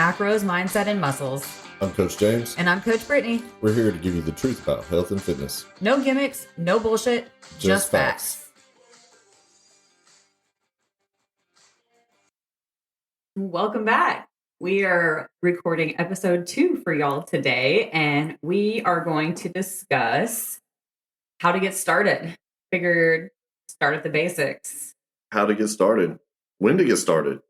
Macros, Mindset, and Muscles. I'm Coach James. And I'm Coach Brittany. We're here to give you the truth about health and fitness. No gimmicks, no bullshit, just facts. Welcome back. We are recording episode 2 for y'all today, and we are going to discuss how to get started. Figured start at the basics. How to get started. When to get started.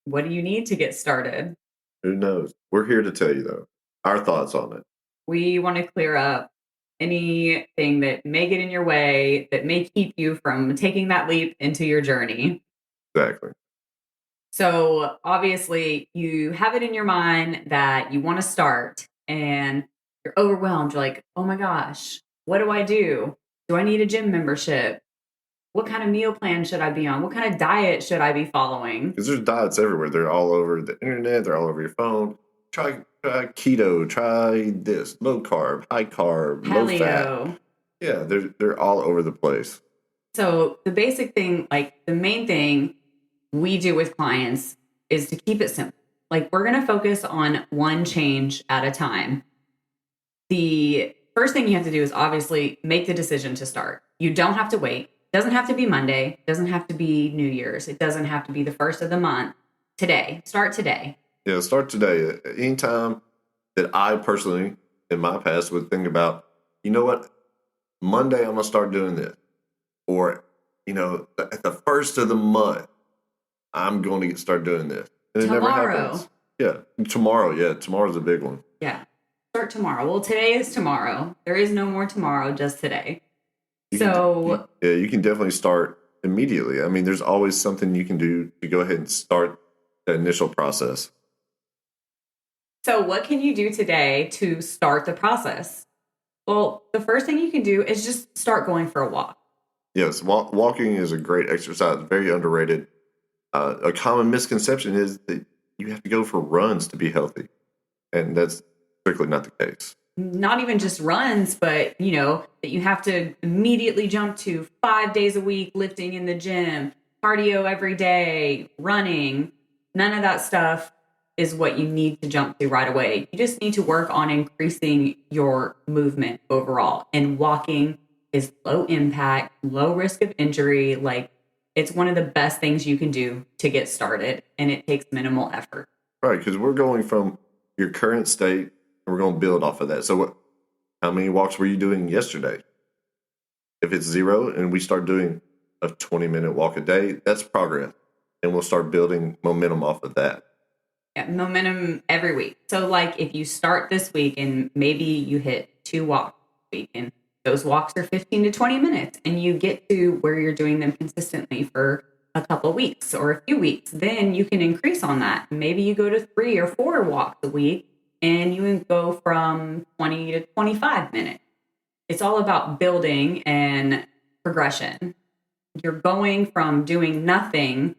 What do you need to get started? Who knows? We're here to tell you, though, our thoughts on it. We want to clear up anything that may get in your way, that may keep you from taking that leap into your journey. Exactly. So obviously you have it in your mind that you want to start and you're overwhelmed. You're like, oh my gosh, what do I do? Do I need a gym membership? What kind of meal plan should I be on? What kind of diet should I be following? Because there's diets everywhere. They're all over the internet. They're all over your phone. Try keto. Try this. Low carb, high carb, low fat. Yeah, they're all over the place. So the basic thing, like the main thing we do with clients is to keep it simple. Like we're going to focus on one change at a time. The first thing you have to do is obviously make the decision to start. You don't have to wait. It doesn't have to be Monday. It doesn't have to be New Year's. It doesn't have to be the first of the month. Today. Start today. Yeah, start today. Anytime that I personally, in my past, would think about, you know what, Monday I'm going to start doing this. Or, at the first of the month, I'm going to start doing this. And it never happens. Yeah, tomorrow. Yeah, tomorrow's a big one. Yeah, start tomorrow. Well, today is tomorrow. There is no more tomorrow, just today. You can definitely start immediately. I mean, there's always something you can do to go ahead and start the initial process. So what can you do today to start the process? Well, the first thing you can do is just start going for a walk. Yes, walking is a great exercise, very underrated. A common misconception is that you have to go for runs to be healthy, and that's strictly not the case. Not even just runs, but, that you have to immediately jump to 5 days a week lifting in the gym, cardio every day, running. None of that stuff is what you need to jump to right away. You just need to work on increasing your movement overall. And walking is low impact, low risk of injury. Like it's one of the best things you can do to get started, and it takes minimal effort. Right, because we're going from your current state, and we're going to build off of that. So how many walks were you doing yesterday? If it's 0 and we start doing a 20-minute walk a day, that's progress. And we'll start building momentum off of that. Yeah, momentum every week. So like if you start this week and maybe you hit 2 walks a week, and those walks are 15 to 20 minutes, and you get to where you're doing them consistently for a couple of weeks or a few weeks, then you can increase on that. Maybe you go to 3 or 4 walks a week and you can go from 20 to 25 minutes. It's all about building and progression. You're going from doing nothing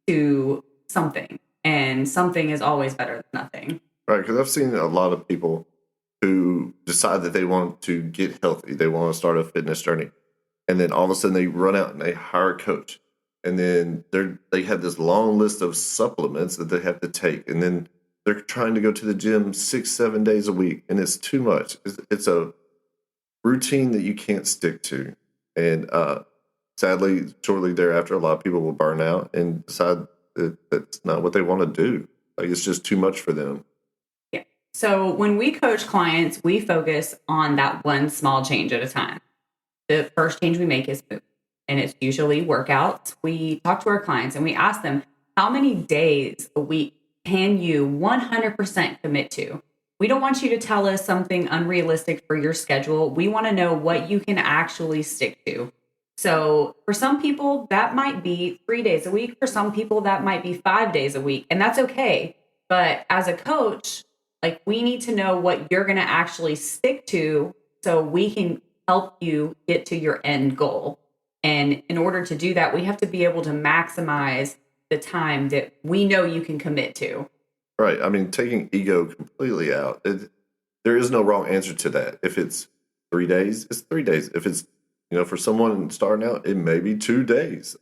to something, and something is always better than nothing. Right, because I've seen a lot of people who decide that they want to get healthy. They want to start a fitness journey. And then all of a sudden they run out and they hire a coach. And then they have this long list of supplements that they have to take. And then they're trying to go to the gym 6-7 days a week. And it's too much. It's a routine that you can't stick to. And sadly, shortly thereafter, a lot of people will burn out and decide that that's not what they want to do. Like it's just too much for them. So when we coach clients, we focus on that one small change at a time. The first change we make is food, and it's usually workouts. We talk to our clients and we ask them, how many days a week can you 100% commit to? We don't want you to tell us something unrealistic for your schedule. We want to know what you can actually stick to. So for some people, that might be 3 days a week. For some people, that might be 5 days a week, and that's okay. But as a coach, like we need to know what you're going to actually stick to so we can help you get to your end goal. And in order to do that, we have to be able to maximize the time that we know you can commit to. Right. I mean, taking ego completely out, there is no wrong answer to that. If it's 3 days, it's 3 days. If it's, for someone starting out, it may be 2 days.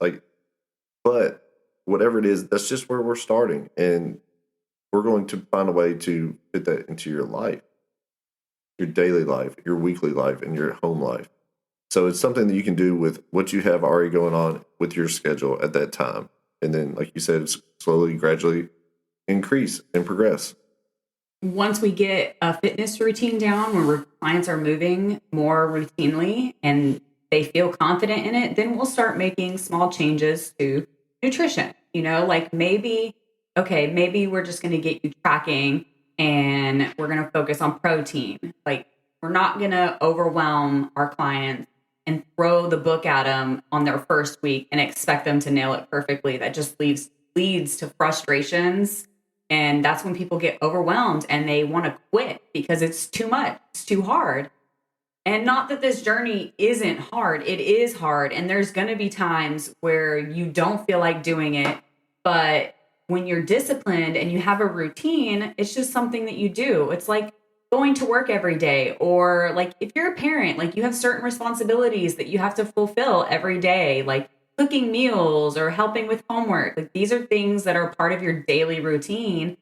But whatever it is, that's just where we're starting. And we're going to find a way to fit that into your life, your daily life, your weekly life, and your home life. So it's something that you can do with what you have already going on with your schedule at that time. And then, like you said, slowly, gradually increase and progress. Once we get a fitness routine down, when clients are moving more routinely and they feel confident in it, then we'll start making small changes to nutrition. Like maybe we're just going to get you tracking and we're going to focus on protein. Like we're not going to overwhelm our clients and throw the book at them on their first week and expect them to nail it perfectly. That just leads to frustrations. And that's when people get overwhelmed and they want to quit because it's too much, it's too hard. And not that this journey isn't hard, it is hard. And there's going to be times where you don't feel like doing it. But when you're disciplined and you have a routine, it's just something that you do. It's like going to work every day, or like if you're a parent, like you have certain responsibilities that you have to fulfill every day, like cooking meals or helping with homework. Like these are things that are part of your daily routine,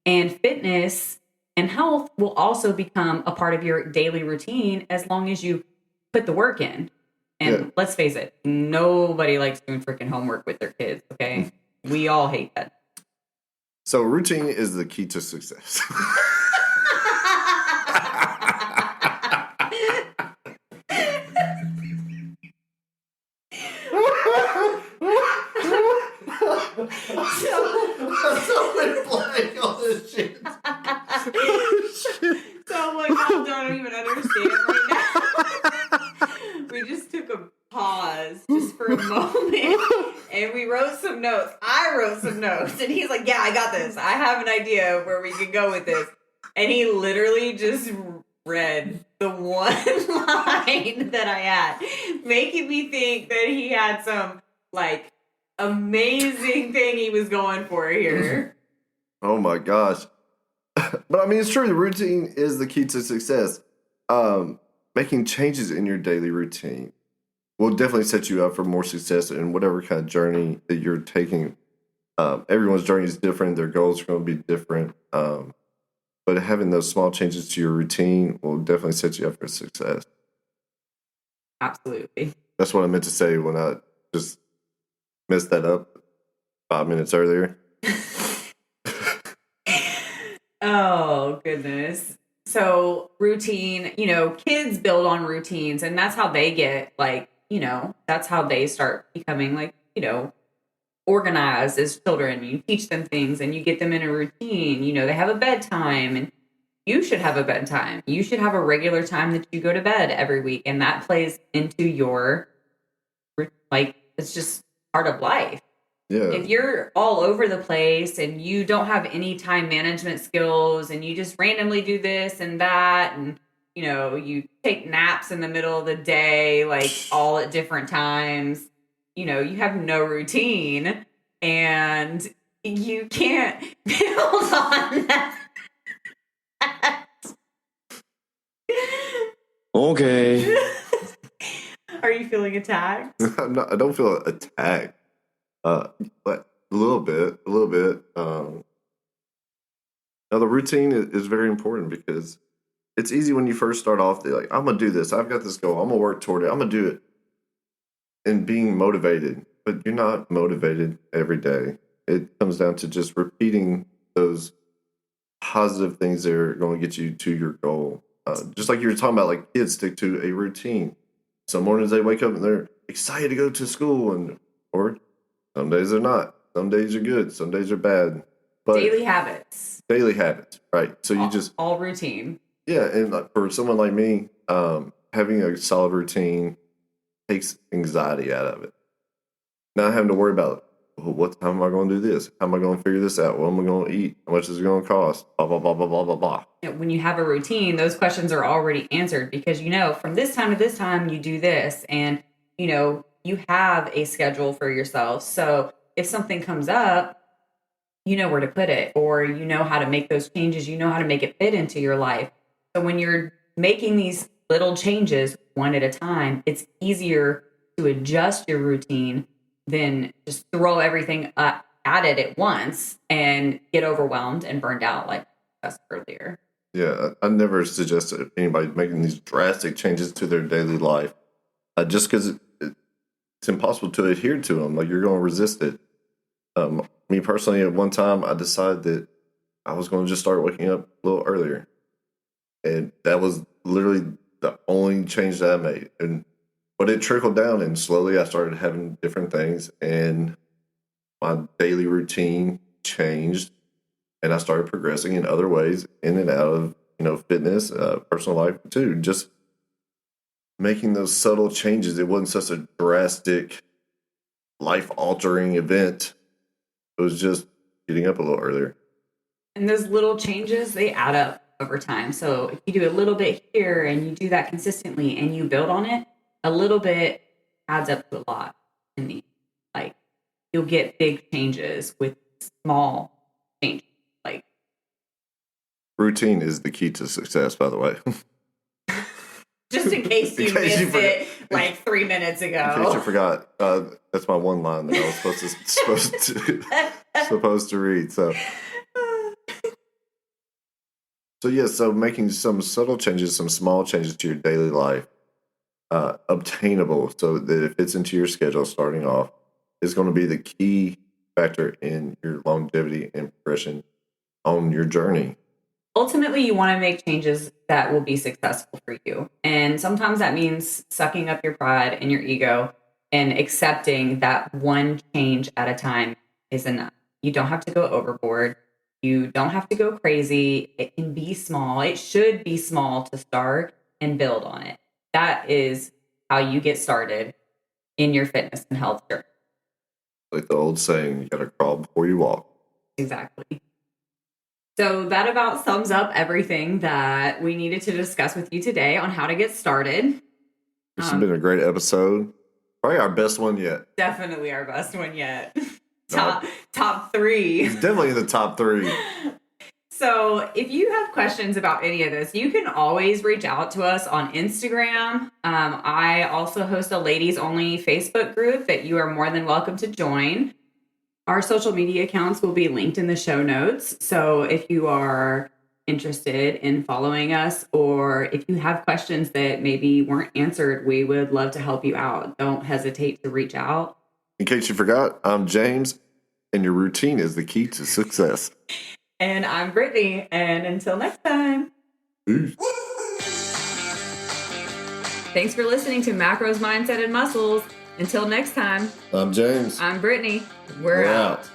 and fitness and health will also become a part of your daily routine as long as you put the work in. And let's face it, nobody likes doing freaking homework with their kids. Okay. We all hate that. So routine is the key to success. So like y'all don't even understand right now. We just took a pause just for a moment and we wrote some notes. I wrote some notes and he's like, yeah, I got this. I have an idea of where we could go with this. And he literally just read the one line that I had, making me think that he had some like amazing thing he was going for here. Oh my gosh. But I mean, it's true. The routine is the key to success. Making changes in your daily routine will definitely set you up for more success in whatever kind of journey that you're taking. Everyone's journey is different. Their goals are going to be different. But having those small changes to your routine will definitely set you up for success. Absolutely. That's what I meant to say when I just messed that up 5 minutes earlier. Oh, goodness. So routine, kids build on routines, and that's how they get that's how they start becoming organized as children. You teach them things and you get them in a routine. They have a bedtime, and you should have a bedtime. You should have a regular time that you go to bed every week. And that plays into your, it's just part of life. Yeah. If you're all over the place and you don't have any time management skills and you just randomly do this and that, and, you take naps in the middle of the day, like all at different times, you have no routine and you can't build on that. Okay. Are you feeling attacked? I don't feel attacked. But a little bit. Now the routine is very important because it's easy when you first start off. They're like, I'm gonna do this. I've got this goal. I'm gonna work toward it. I'm gonna do it, and being motivated. But you're not motivated every day. It comes down to just repeating those positive things that are going to get you to your goal. Just like you were talking about, like kids stick to a routine. Some mornings they wake up and they're excited to go to school, or some days they're not. Some days are good. Some days are bad. But daily habits, right? So you just all routine. Yeah, and for someone like me, having a solid routine takes anxiety out of it. Not having to worry about, how am I going to do this? How am I going to figure this out? What am I going to eat? How much is it going to cost? Blah, blah, blah, blah, blah, blah, blah. When you have a routine, those questions are already answered because, from this time to this time, you do this. And, you have a schedule for yourself. So if something comes up, you know where to put it, or you know how to make those changes. You know how to make it fit into your life. So when you're making these little changes one at a time, it's easier to adjust your routine than just throw everything at at it at once and get overwhelmed and burned out, like I discussed earlier. Yeah, I never suggest anybody making these drastic changes to their daily life just because it's impossible to adhere to them. Like, you're going to resist it. Me personally, at one time, I decided that I was going to just start waking up a little earlier. And that was literally the only change that I made. But it trickled down, and slowly I started having different things, and my daily routine changed, and I started progressing in other ways in and out of, fitness, personal life too. Just making those subtle changes. It wasn't such a drastic, life-altering event. It was just getting up a little earlier. And those little changes, they add up over time. So if you do a little bit here and you do that consistently and you build on it, a little bit adds up to a lot in the end. Like, you'll get big changes with small changes. Like, routine is the key to success, by the way. Just in case you missed it like 3 minutes ago. In case you forgot, that's my one line that I was supposed to read. So making some subtle changes, some small changes to your daily life, obtainable, so that it fits into your schedule starting off, is going to be the key factor in your longevity and progression on your journey. Ultimately, you want to make changes that will be successful for you. And sometimes that means sucking up your pride and your ego and accepting that one change at a time is enough. You don't have to go overboard. You don't have to go crazy. It can be small. It should be small to start and build on it. That is how you get started in your fitness and health journey. Like the old saying, you got to crawl before you walk. Exactly. So that about sums up everything that we needed to discuss with you today on how to get started. This has been a great episode. Probably our best one yet. Definitely our best one yet. Top 3. It's definitely in the top 3. So if you have questions about any of this, you can always reach out to us on Instagram. I also host a ladies only Facebook group that you are more than welcome to join. Our social media accounts will be linked in the show notes. So if you are interested in following us, or if you have questions that maybe weren't answered, we would love to help you out. Don't hesitate to reach out. In case you forgot, I'm James, and your routine is the key to success. And I'm Brittany, and until next time. Peace. Thanks for listening to Macros, Mindset, and Muscles. Until next time. I'm James. I'm Brittany. We're out.